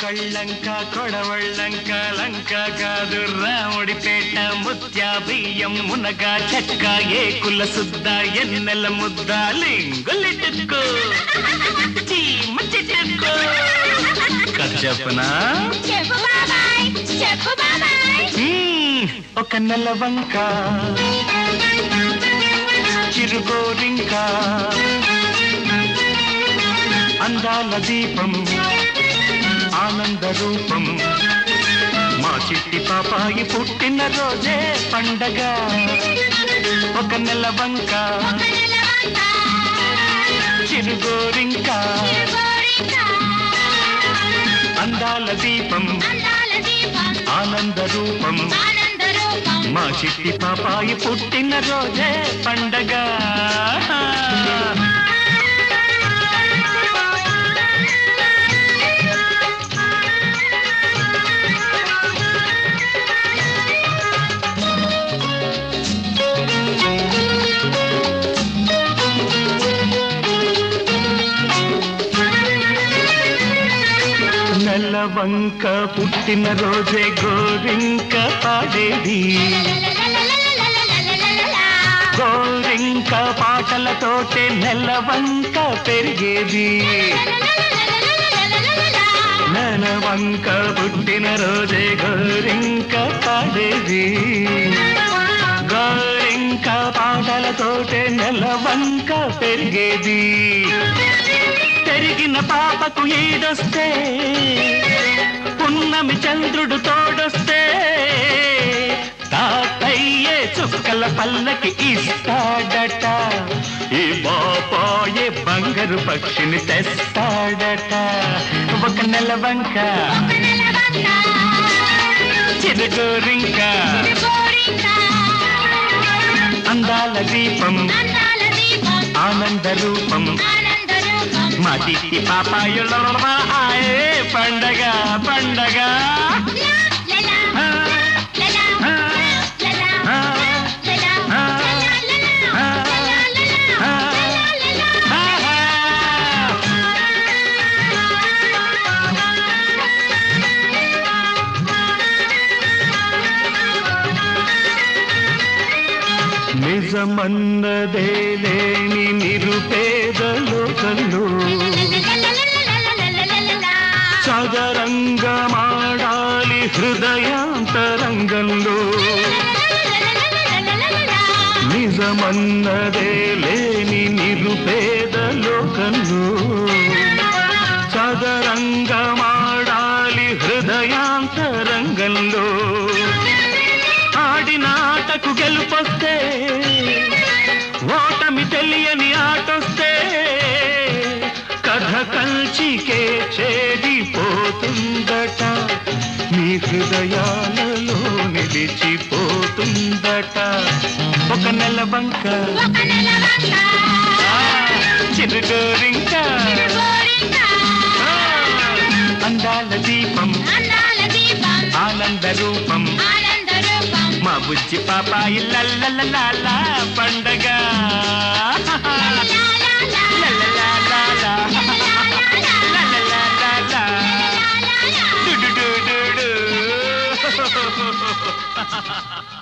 కళ్ళంక కొడవళ్ళంక లంక కాదు రాముడిపేట ముత్యా బియ్యం మునగా చెక్క ఏ కుల సుద్ద ఎన్నెల ముద్ద లింగులిట్టుకో చీమ చిట్టుకో కథ చెప్పనా ఒక నెలవంక చిరుగోరింక అందాల దీపం ఆనంద రూపం మా చిట్టి పాపాయి పుట్టిన రోజే పండగ ఒక నెలవంక చిరుగోరింక అందాల దీపం ఆనంద రూపం మా చిట్టి పాపాయి పుట్టిన రోజే పండగ నెలవంక పుట్టిన రోజే గోరింక పాడేది గోరింక పాటలతోటే నెలవంక పెరిగేది నెలవంక పుట్టిన రోజే గోరింక పాడేది గోరింక పాటలతోటే నెలవంక పెరిగేది పెరిగిన పాపకు ఈడొస్తే పున్నమి చంద్రుడు తోడొస్తే తాతయ్యే చుక్కల పల్లకి ఇస్తాడట ఈ బాపాయే బంగారు పక్షిని తెస్తాడట ఒక నెలవంక చిరుగోరింక అందాల దీపం ఆనంద రూపం మా చిట్టి పాపాయుల ఆయే పండగ పండగ నిజమన్నదే లేని నిరుపేద లోకంలో చదరంగమాడాలి హృదయాంతరంగంలో నిజమన్నదే లేని నిరుపేద లోకంలో చదరంగమాడాలి హృదయాంతరంగంలో ఆడిన ఆటకు గెలుపొస్తే ఓటమి తెలియని ఆటొస్తే కథ కంచికే చేరిపోతుందట మీ హృదయాలలో నిలిచిపోతుందట ఒక నెలవంక చిరుగోరింక అందాల దీపం ఆనంద రూపం మా బుజ్జి పాపాయి లల్లల పండగ Ha ha ha ha!